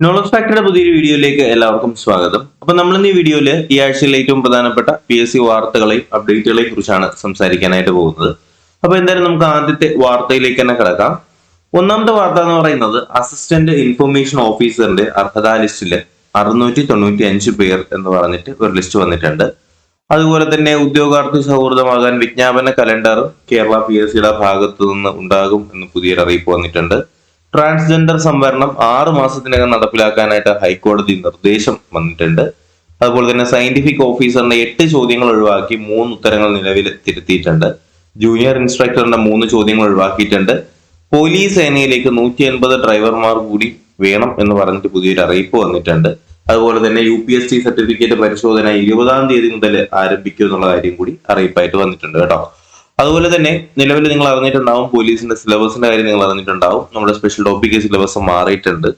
Knowledge ഫാക്ടറിയുടെ പുതിയൊരു വീഡിയോയിലേക്ക് എല്ലാവർക്കും സ്വാഗതം. അപ്പൊ നമ്മൾ ഇന്ന് ഈ വീഡിയോയിൽ ഈ ആഴ്ചയിലെ ഏറ്റവും പ്രധാനപ്പെട്ട PSC വാർത്തകളെയും അപ്ഡേറ്റുകളെയും കുറിച്ചാണ് സംസാരിക്കാനായിട്ട് പോകുന്നത്. അപ്പൊ എന്തായാലും നമുക്ക് ആദ്യത്തെ വാർത്തയിലേക്ക് തന്നെ കിടക്കാം. ഒന്നാമത്തെ വാർത്ത എന്ന് പറയുന്നത് അസിസ്റ്റന്റ് ഇൻഫർമേഷൻ ഓഫീസറിന്റെ അർഹതാ ലിസ്റ്റില് 695 പേർ എന്ന് പറഞ്ഞിട്ട് ഒരു ലിസ്റ്റ് വന്നിട്ടുണ്ട്. അതുപോലെ തന്നെ ഉദ്യോഗാർത്ഥി സൗഹൃദമാകാൻ വിജ്ഞാപന കലണ്ടർ കേരള PSCയുടെ ഭാഗത്തു നിന്ന് ഉണ്ടാകും എന്ന് പുതിയൊരു അറിയിപ്പ് വന്നിട്ടുണ്ട്. ട്രാൻസ്ജെൻഡർ സംവരണം 6 മാസത്തിനകം നടപ്പിലാക്കാനായിട്ട് ഹൈക്കോടതി നിർദ്ദേശം വന്നിട്ടുണ്ട്. അതുപോലെ തന്നെ സയന്റിഫിക് ഓഫീസറിന്റെ 8 ചോദ്യങ്ങൾ ഒഴിവാക്കി 3 ഉത്തരങ്ങൾ നിലവിൽ തിരുത്തിയിട്ടുണ്ട്. ജൂനിയർ ഇൻസ്ട്രക്ടറിന്റെ 3 ചോദ്യങ്ങൾ ഒഴിവാക്കിയിട്ടുണ്ട്. പോലീസ് സേനയിലേക്ക് 180 ഡ്രൈവർമാർ കൂടി വേണം എന്ന് പറഞ്ഞിട്ട് പുതിയൊരു അറിയിപ്പ് വന്നിട്ടുണ്ട്. അതുപോലെ തന്നെ UPSC സർട്ടിഫിക്കറ്റ് പരിശോധന 20-ാം തീയതി മുതൽ ആരംഭിക്കും എന്നുള്ള കാര്യം കൂടി അറിയിപ്പായിട്ട് വന്നിട്ടുണ്ട് കേട്ടോ. അതുപോലെ തന്നെ നിലവിൽ നിങ്ങൾ അറിഞ്ഞിട്ടുണ്ടാവും, പോലീസിന്റെ സിലബസിന്റെ കാര്യം നിങ്ങൾ അറിഞ്ഞിട്ടുണ്ടാവും. നമ്മുടെ സ്പെഷ്യൽ ടോപ്പിക് സിലബസ് മാറിയിട്ടുണ്ട്.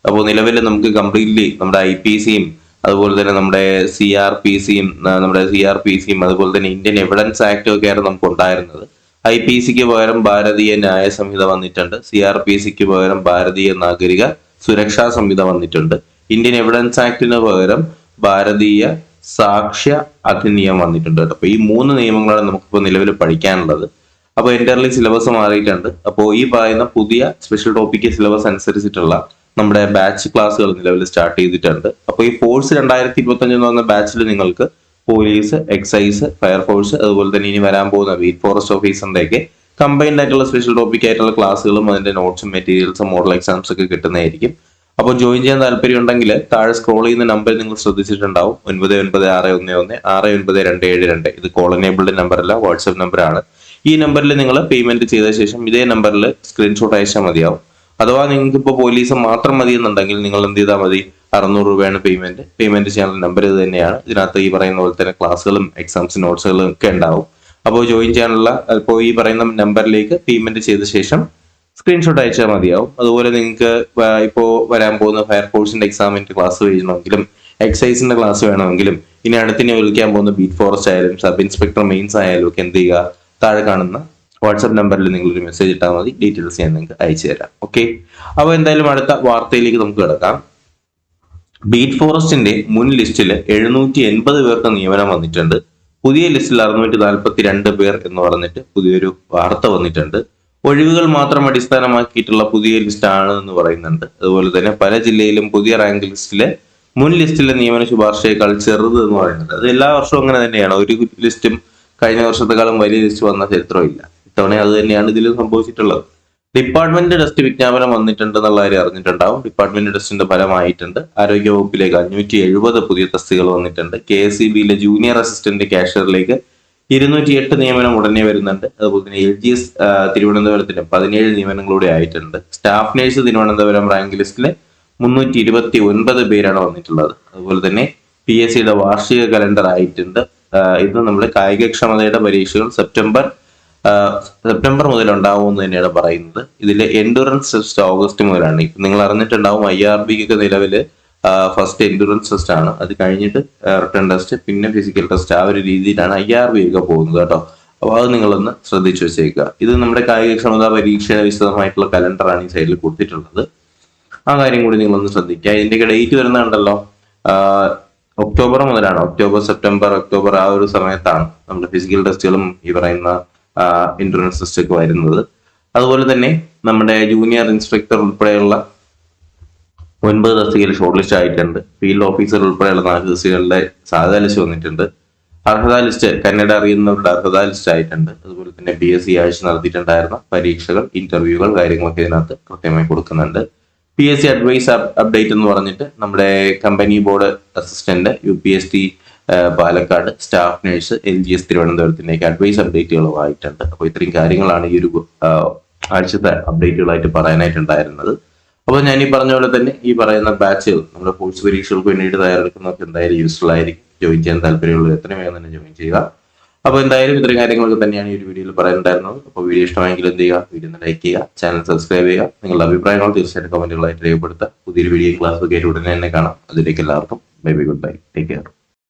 അപ്പോൾ നിലവിൽ നമുക്ക് കംപ്ലീറ്റ്ലി നമ്മുടെ IPCയും അതുപോലെ തന്നെ നമ്മുടെ CRPCയും അതുപോലെ തന്നെ ഇന്ത്യൻ എവിഡൻസ് ആക്ട് ഒക്കെയാണ് നമുക്ക് ഉണ്ടായിരുന്നത്. IPCക്ക് പകരം ഭാരതീയ ന്യായ സംഹിത വന്നിട്ടുണ്ട്. CRPCക്ക് പകരം ഭാരതീയ നാഗരിക സുരക്ഷാ സംഹിത വന്നിട്ടുണ്ട്. ഇന്ത്യൻ എവിഡൻസ് ആക്ടിന് പകരം ഭാരതീയ സാക്ഷ്യ അധിനിയമം വന്നിട്ടുണ്ട് കേട്ടോ. അപ്പൊ ഈ 3 നിയമങ്ങളാണ് നമുക്കിപ്പോൾ നിലവിൽ പഠിക്കാനുള്ളത്. അപ്പോൾ എൻ്റർലി സിലബസ് മാറിയിട്ടുണ്ട്. അപ്പോൾ ഈ പറയുന്ന പുതിയ സ്പെഷ്യൽ ടോപ്പിക് സിലബസ് അനുസരിച്ചിട്ടുള്ള നമ്മുടെ ബാച്ച് ക്ലാസ്സുകൾ നിലവിൽ സ്റ്റാർട്ട് ചെയ്തിട്ടുണ്ട്. അപ്പോൾ ഈ ഫോഴ്സ് 2025 എന്ന് പറഞ്ഞ ബാച്ചിൽ നിങ്ങൾക്ക് പോലീസ്, എക്സൈസ്, ഫയർഫോഴ്സ് അതുപോലെ തന്നെ ഇനി വരാൻ പോകുന്ന ബീറ്റ് ഫോറസ്റ്റ് ഓഫീസറിന്റെ ഒക്കെ കമ്പൈൻഡ് ആയിട്ടുള്ള സ്പെഷ്യൽ ടോപ്പിക് ആയിട്ടുള്ള ക്ലാസ്സുകളും അതിന്റെ നോട്ട്സും മെറ്റീരിയൽസും മോഡൽ എക്സാംസ് ഒക്കെ കിട്ടുന്നതായിരിക്കും. അപ്പോൾ ജോയിൻ ചെയ്യാൻ താല്പര്യം ഉണ്ടെങ്കിൽ താഴെ സ്ക്രോൾ ചെയ്യുന്ന നമ്പർ നിങ്ങൾ ശ്രദ്ധിച്ചിട്ടുണ്ടാവും. 9961119927 ഇത് കോൾ എനേബിൾഡ് നമ്പർ അല്ല, വാട്സ്ആപ്പ് നമ്പറാണ്. ഈ നമ്പറിൽ നിങ്ങൾ പേയ്മെന്റ് ചെയ്ത ശേഷം ഇതേ നമ്പറിൽ സ്ക്രീൻഷോട്ട് അയച്ചാൽ മതിയാവും. അഥവാ നിങ്ങൾക്ക് ഇപ്പോൾ പോലീസ് മാത്രം മതി എന്നുണ്ടെങ്കിൽ നിങ്ങൾ എന്ത് ചെയ്താൽ മതി, 600 രൂപയാണ് പേയ്മെന്റ് ചെയ്യാനുള്ള നമ്പർ ഇത് തന്നെയാണ്. ഇതിനകത്ത് ഈ പറയുന്ന പോലെ തന്നെ ക്ലാസ്സുകളും എക്സാംസ് നോട്ട്സുകളും ഒക്കെ ഉണ്ടാവും. അപ്പോൾ ജോയിൻ ചെയ്യാനുള്ള ഇപ്പോൾ ഈ പറയുന്ന നമ്പറിലേക്ക് പേയ്മെന്റ് ചെയ്ത ശേഷം സ്ക്രീൻഷോട്ട് അയച്ചാൽ മതിയാവും. അതുപോലെ നിങ്ങൾക്ക് ഇപ്പോൾ വരാൻ പോകുന്ന ഫയർഫോഴ്സിന്റെ എക്സാമിന്റെ ക്ലാസ് വേണമെങ്കിലും എക്സൈസിന്റെ ക്ലാസ് വേണമെങ്കിലും ഇനി അടുത്തിനെ വിളിക്കാൻ പോകുന്ന ബീറ്റ് ഫോറസ്റ്റ് ആയാലും സബ് ഇൻസ്പെക്ടർ മെയിൻസ് ആയാലും ഒക്കെ എന്ത് ചെയ്യുക, താഴെ കാണുന്ന വാട്സ്ആപ്പ് നമ്പറിൽ നിങ്ങളൊരു മെസ്സേജ് ഇട്ടാൽ മതി. ഡീറ്റെയിൽസ് ഞാൻ നിങ്ങൾക്ക് അയച്ചു തരാം. ഓക്കെ, അപ്പോൾ എന്തായാലും അടുത്ത വാർത്തയിലേക്ക് നമുക്ക് കിടക്കാം. ബീറ്റ് ഫോറസ്റ്റിന്റെ മുൻ ലിസ്റ്റിൽ 780 പേർക്ക് നിയമനം വന്നിട്ടുണ്ട്. പുതിയ ലിസ്റ്റിൽ 642 പേർ എന്ന് പറഞ്ഞിട്ട് പുതിയൊരു വാർത്ത വന്നിട്ടുണ്ട്. ഒഴിവുകൾ മാത്രം അടിസ്ഥാനമാക്കിയിട്ടുള്ള പുതിയ ലിസ്റ്റ് ആണ് എന്ന് പറയുന്നുണ്ട്. അതുപോലെ തന്നെ പല ജില്ലയിലും പുതിയ റാങ്ക് ലിസ്റ്റിലെ മുൻ ലിസ്റ്റിലെ നിയമന ശുപാർശയേക്കാൾ ചെറുത് എന്ന് പറയുന്നുണ്ട്. അത് എല്ലാ വർഷവും അങ്ങനെ തന്നെയാണ്. ഒരു ലിസ്റ്റും കഴിഞ്ഞ വർഷത്തെക്കാളും വലിയ ലിസ്റ്റ് വന്ന ചരിത്രമില്ല. ഇത്തവണ അത് തന്നെയാണ് ഇതിൽ സംഭവിച്ചിട്ടുള്ളത്. ഡിപ്പാർട്ട്മെന്റ് ടെസ്റ്റ് വിജ്ഞാപനം വന്നിട്ടുണ്ട് എന്നുള്ള കാര്യം അറിഞ്ഞിട്ടുണ്ടാവും. ഡിപ്പാർട്ട്മെന്റ് ടെസ്റ്റിന്റെ ഫലമായിട്ടുണ്ട്. ആരോഗ്യ വകുപ്പിലേക്ക് 570 പുതിയ തസ്തികകൾ വന്നിട്ടുണ്ട്. KSEBയിലെ ജൂനിയർ അസിസ്റ്റന്റ് കാഷ്യറിലേക്ക് 208 നിയമനം ഉടനെ വരുന്നുണ്ട്. അതുപോലെ തന്നെ LGS തിരുവനന്തപുരത്തിന് 17 നിയമനങ്ങളൂടെ ആയിട്ടുണ്ട്. സ്റ്റാഫ് നേഴ്സ് തിരുവനന്തപുരം റാങ്ക് ലിസ്റ്റിലെ 329 പേരാണ് വന്നിട്ടുള്ളത്. അതുപോലെ തന്നെ PSCയുടെ വാർഷിക കലണ്ടർ ആയിട്ടുണ്ട്. ഇത് നമ്മുടെ കായികക്ഷമതയുടെ പരീക്ഷകൾ സെപ്റ്റംബർ മുതൽ ഉണ്ടാവുമെന്ന് തന്നെയാണ് പറയുന്നത്. ഇതിലെ എൻഡുറൻസ് ടെസ്റ്റ് ഓഗസ്റ്റ് മുതലാണ്. നിങ്ങൾ അറിഞ്ഞിട്ടുണ്ടാവും, IRBക്ക് നിലവില് ഫസ്റ്റ് എൻഡുറൻസ് ടെസ്റ്റ് ആണ്. അത് കഴിഞ്ഞിട്ട് റിട്ടേൺ ടെസ്റ്റ്, പിന്നെ ഫിസിക്കൽ ടെസ്റ്റ്. ആ ഒരു രീതിയിലാണ് IRB ഒക്കെ പോകുന്നത് കേട്ടോ. അപ്പോൾ അത് നിങ്ങളൊന്ന് ശ്രദ്ധിച്ചു വെച്ചേക്കുക. ഇത് നമ്മുടെ കായികക്ഷമതാ പരീക്ഷയുടെ വിശദമായിട്ടുള്ള കലണ്ടറാണ് ഈ സൈഡിൽ കൊടുത്തിട്ടുള്ളത്. ആ കാര്യം കൂടി നിങ്ങളൊന്ന് ശ്രദ്ധിക്കുക. ഇതിന്റെയൊക്കെ ഡേറ്റ് വരുന്നുണ്ടല്ലോ, ഒക്ടോബർ മുതലാണ്. ഒക്ടോബർ ആ ഒരു സമയത്താണ് നമ്മുടെ ഫിസിക്കൽ ടെസ്റ്റുകളും ഈ പറയുന്ന എൻഡുറൻസ് ടെസ്റ്റ് ഒക്കെ വരുന്നത്. അതുപോലെ തന്നെ നമ്മുടെ ജൂനിയർ ഇൻസ്ട്രക്ടർ ഉൾപ്പെടെയുള്ള 9 തസ്തികയിൽ ഷോർട്ട് ലിസ്റ്റ് ആയിട്ടുണ്ട്. ഫീൽഡ് ഓഫീസർ ഉൾപ്പെടെയുള്ള 4 തസ്തികകളുടെ സാധ്യതാ ലിസ്റ്റ് വന്നിട്ടുണ്ട്. അർഹതാ ലിസ്റ്റ് കന്നഡ അറിയുന്നവരുടെ അർഹതാ ലിസ്റ്റ് ആയിട്ടുണ്ട്. അതുപോലെ തന്നെ PSC ആഴ്ച നടത്തിയിട്ടുണ്ടായിരുന്ന പരീക്ഷകൾ, ഇന്റർവ്യൂകൾ, കാര്യങ്ങളൊക്കെ ഇതിനകത്ത് കൃത്യമായി കൊടുക്കുന്നുണ്ട്. PSC അഡ്വൈസ് അപ്ഡേറ്റ് എന്ന് പറഞ്ഞിട്ട് നമ്മുടെ company board assistant, UPSC Palakkad, staff nurse, LGS തിരുവനന്തപുരത്തിലേക്ക് അഡ്വൈസ് അപ്ഡേറ്റുകളും ആയിട്ടുണ്ട്. അപ്പോൾ ഇത്രയും കാര്യങ്ങളാണ് ഈ ഒരു ആഴ്ചത്തെ അപ്ഡേറ്റുകളായിട്ട് പറയാനായിട്ടുണ്ടായിരുന്നത്. അപ്പോൾ ഞാൻ ഈ പറഞ്ഞ പോലെ തന്നെ ഈ പറയുന്ന ബാച്ചുകൾ നമ്മുടെ കോഴ്സ് പരീക്ഷകൾക്ക് വേണ്ടിയിട്ട് തയ്യാറെടുക്കുന്നവർക്ക് എന്തായാലും യൂസ്ഫുൾ ആയിരിക്കും. ജോയിൻ ചെയ്യാൻ താല്പര്യമുള്ളവർ എത്രയും വേഗം തന്നെ ജോയിൻ ചെയ്യുക. അപ്പോൾ എന്തായാലും ഇത്രയും കാര്യങ്ങളൊക്കെ തന്നെയാണ് ഈ ഒരു വീഡിയോയിൽ പറയാനുണ്ടായിരുന്നത്. അപ്പോൾ വീഡിയോ ഇഷ്ടമായെങ്കിൽ എന്ത് ചെയ്യുക, വീഡിയോ ഒന്ന് ലൈക്ക് ചെയ്യുക, ചാനൽ സബ്സ്ക്രൈബ് ചെയ്യുക. നിങ്ങളുടെ അഭിപ്രായങ്ങൾ തീർച്ചയായിട്ടും കമന്റുകളായിട്ട് രേഖപ്പെടുത്തുക. പുതിയൊരു വീഡിയോ ക്ലാസ് ഒക്കെ ഉടനെ തന്നെ കാണാം. അതിലേക്ക് എല്ലാവർക്കും bye bye, good bye, take care.